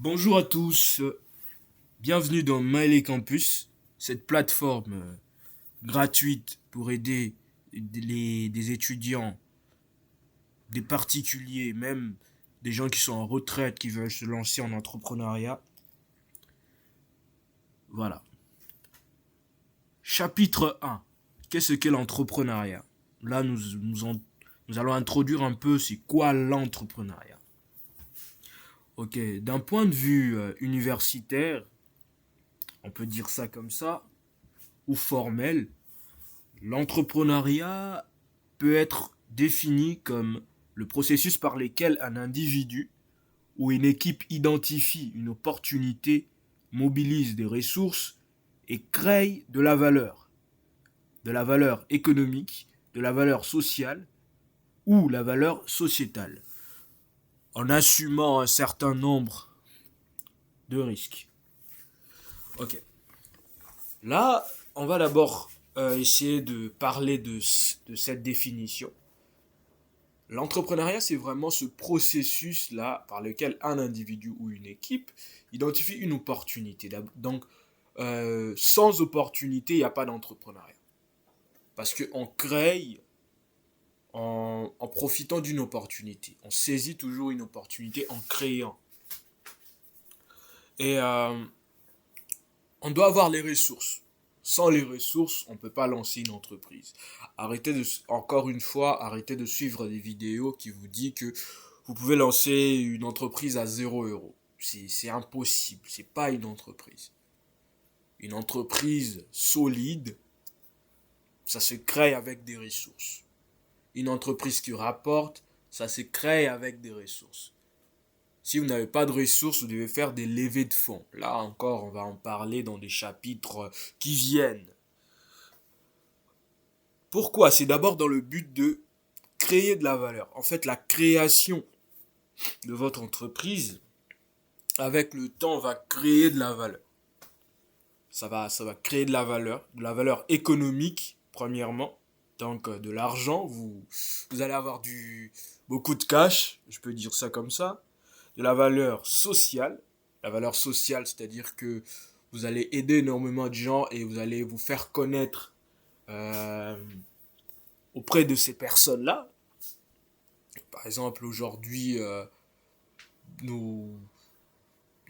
Bonjour à tous, bienvenue dans Maëlé Campus, cette plateforme gratuite pour aider des étudiants, des particuliers, même des gens qui sont en retraite, qui veulent se lancer en entrepreneuriat. Voilà. Chapitre 1. Qu'est-ce qu'est l'entrepreneuriat? Là, nous allons introduire un peu c'est quoi l'entrepreneuriat. Ok, d'un point de vue universitaire, on peut dire ça comme ça, ou formel, l'entrepreneuriat peut être défini comme le processus par lequel un individu ou une équipe identifie une opportunité, mobilise des ressources et crée de la valeur économique, de la valeur sociale ou la valeur sociétale, en assumant un certain nombre de risques. Ok. Là, on va d'abord essayer de parler de cette définition. L'entrepreneuriat, c'est vraiment ce processus-là par lequel un individu ou une équipe identifie une opportunité. Donc, sans opportunité, il n'y a pas d'entrepreneuriat. Parce qu'on crée en profitant d'une opportunité. On saisit toujours une opportunité en créant. Et on doit avoir les ressources. Sans les ressources, on ne peut pas lancer une entreprise. Encore une fois, arrêtez de suivre des vidéos qui vous disent que vous pouvez lancer une entreprise à 0 euros. C'est impossible. C'est pas une entreprise. Une entreprise solide, ça se crée avec des ressources. Une entreprise qui rapporte, ça se crée avec des ressources. Si vous n'avez pas de ressources, vous devez faire des levées de fonds. Là encore, on va en parler dans des chapitres qui viennent. Pourquoi? C'est d'abord dans le but de créer de la valeur. En fait, la création de votre entreprise, avec le temps, va créer de la valeur. Ça va créer de la valeur économique, premièrement. Donc, de l'argent, vous allez avoir beaucoup de cash, je peux dire ça comme ça. De la valeur sociale. La valeur sociale, c'est-à-dire que vous allez aider énormément de gens et vous allez vous faire connaître euh, auprès de ces personnes-là. Par exemple, aujourd'hui, nous,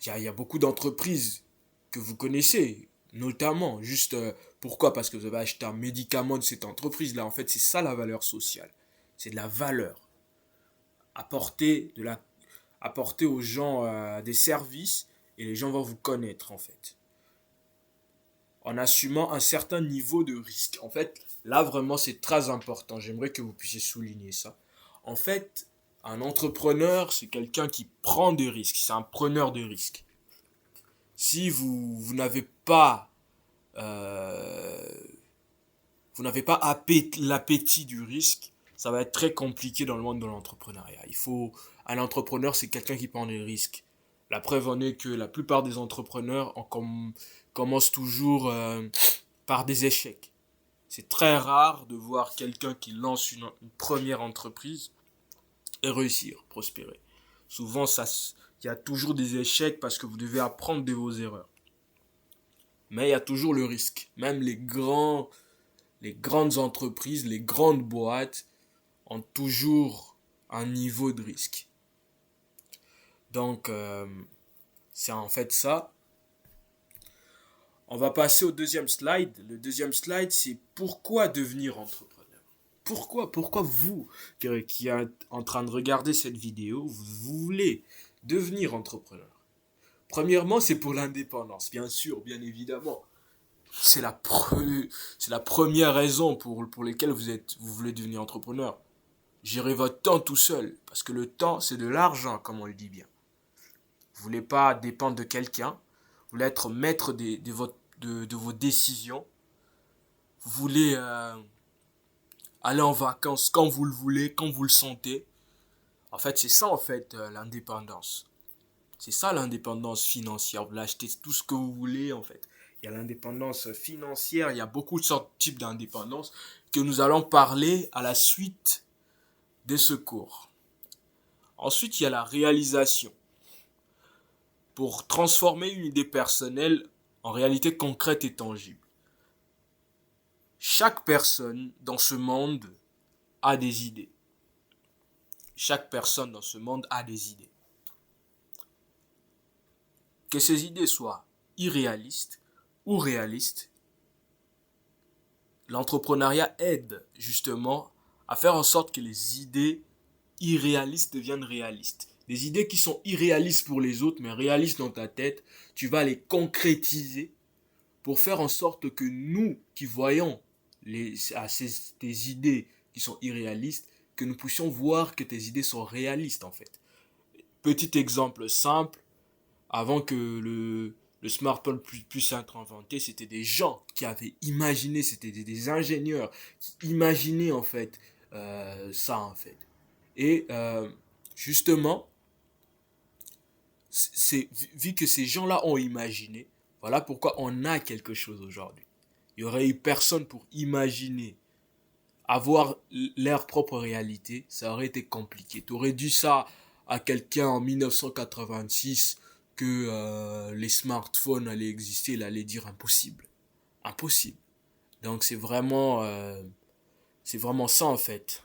il y a beaucoup d'entreprises que vous connaissez, notamment, juste pourquoi? Parce que vous avez acheté un médicament de cette entreprise-là. En fait, c'est ça la valeur sociale. C'est de la valeur. Apporter, apporter aux gens des services et les gens vont vous connaître, en fait. En assumant un certain niveau de risque. En fait, là, vraiment, c'est très important. J'aimerais que vous puissiez souligner ça. En fait, un entrepreneur, c'est quelqu'un qui prend des risques. C'est un preneur de risques. Si vous n'avez pas euh, vous n'avez pas l'appétit du risque, ça va être très compliqué dans le monde de l'entrepreneuriat. Un entrepreneur, c'est quelqu'un qui prend des risques. La preuve en est que la plupart des entrepreneurs commencent toujours par des échecs. C'est très rare de voir quelqu'un qui lance une première entreprise et réussir, prospérer. Souvent, il y a toujours des échecs parce que vous devez apprendre de vos erreurs. Mais il y a toujours le risque. Même les grandes entreprises, les grandes boîtes ont toujours un niveau de risque. Donc, c'est en fait ça. On va passer au deuxième slide. Le deuxième slide, c'est pourquoi devenir entrepreneur. Pourquoi vous, qui êtes en train de regarder cette vidéo, vous voulez devenir entrepreneur? Premièrement, c'est pour l'indépendance, bien sûr, bien évidemment. C'est c'est la première raison pour laquelle vous voulez devenir entrepreneur. Gérez votre temps tout seul, parce que le temps, c'est de l'argent, comme on le dit bien. Vous voulez pas dépendre de quelqu'un, vous voulez être maître de vos décisions, vous voulez aller en vacances quand vous le voulez, quand vous le sentez. En fait, c'est ça, en fait, l'indépendance. C'est ça l'indépendance financière. Vous voulez acheter tout ce que vous voulez, en fait. Il y a l'indépendance financière, il y a beaucoup de sortes de types d'indépendance que nous allons parler à la suite de ce cours. Ensuite, il y a la réalisation. pour transformer une idée personnelle en réalité concrète et tangible. Chaque personne dans ce monde a des idées. Chaque personne dans ce monde a des idées. Que ces idées soient irréalistes ou réalistes, l'entrepreneuriat aide justement à faire en sorte que les idées irréalistes deviennent réalistes. Des idées qui sont irréalistes pour les autres, mais réalistes dans ta tête, tu vas les concrétiser pour faire en sorte que nous qui voyons tes idées qui sont irréalistes, que nous puissions voir que tes idées sont réalistes en fait. Petit exemple simple, avant que le smartphone puisse être inventé, c'était des gens qui avaient imaginé, c'était des ingénieurs qui imaginaient en fait ça en fait. Et justement, vu que ces gens-là ont imaginé, voilà pourquoi on a quelque chose aujourd'hui. Il y aurait eu personne pour imaginer avoir leur propre réalité, ça aurait été compliqué. Tu aurais dit ça à quelqu'un en 1986 que les smartphones allaient exister, il allait dire impossible. Impossible. Donc c'est vraiment ça en fait.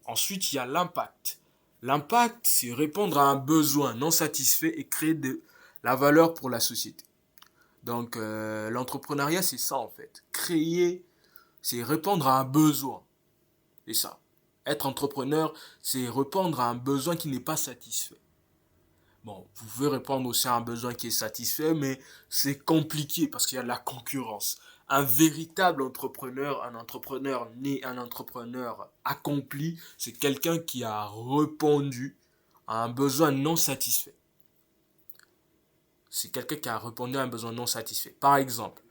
Ensuite, il y a l'impact. L'impact, c'est répondre à un besoin non satisfait et créer de la valeur pour la société. Donc, l'entrepreneuriat, c'est ça en fait. Créer, c'est répondre à un besoin. C'est ça. Être entrepreneur, c'est répondre à un besoin qui n'est pas satisfait. Bon, vous pouvez répondre aussi à un besoin qui est satisfait, mais c'est compliqué parce qu'il y a de la concurrence. Un véritable entrepreneur, un entrepreneur né, un entrepreneur accompli, c'est quelqu'un qui a répondu à un besoin non satisfait. C'est quelqu'un qui a répondu à un besoin non satisfait. Par exemple,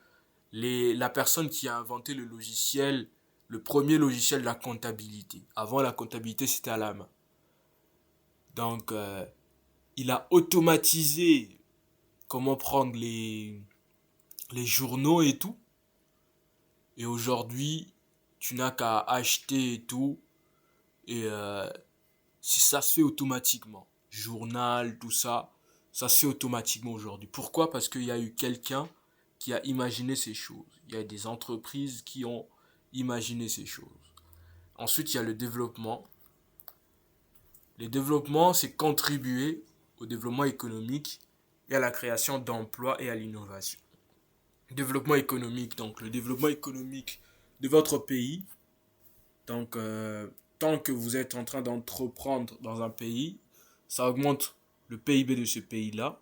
la personne qui a inventé le premier logiciel de la comptabilité. Avant, la comptabilité, c'était à la main. Donc, il a automatisé comment prendre les journaux et tout. Et aujourd'hui, tu n'as qu'à acheter et tout. Et si ça se fait automatiquement. Journal, tout ça, ça se fait automatiquement aujourd'hui. Pourquoi? Parce qu'il y a eu quelqu'un qui a imaginé ces choses. Il y a des entreprises qui ont imaginé ces choses. Ensuite, il y a le développement. Le développement, c'est contribuer au développement économique et à la création d'emplois et à l'innovation. Développement économique, donc le développement économique de votre pays. Donc, tant que vous êtes en train d'entreprendre dans un pays, ça augmente le PIB de ce pays-là.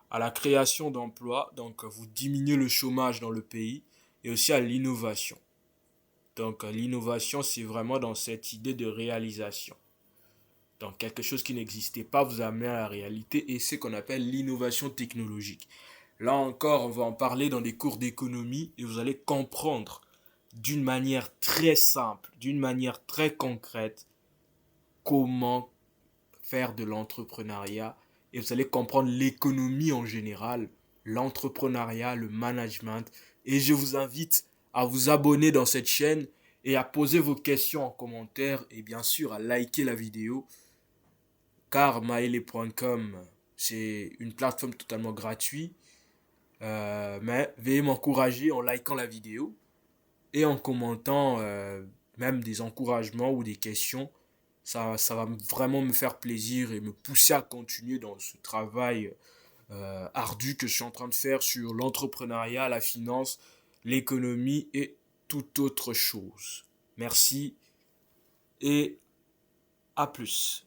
À la création d'emplois, donc vous diminuez le chômage dans le pays et aussi à l'innovation. Donc, l'innovation, c'est vraiment dans cette idée de réalisation. Donc, quelque chose qui n'existait pas, vous amenez à la réalité et c'est ce qu'on appelle l'innovation technologique. Là encore, on va en parler dans des cours d'économie et vous allez comprendre d'une manière très simple, d'une manière très concrète, comment faire de l'entrepreneuriat et vous allez comprendre l'économie en général, l'entrepreneuriat, le management. Et je vous invite à vous abonner dans cette chaîne et à poser vos questions en commentaire et bien sûr à liker la vidéo car maele.com c'est une plateforme totalement gratuite. Mais veuillez m'encourager en likant la vidéo et en commentant même des encouragements ou des questions. Ça va vraiment me faire plaisir et me pousser à continuer dans ce travail ardu que je suis en train de faire sur l'entrepreneuriat, la finance, l'économie et toute autre chose. Merci et à plus.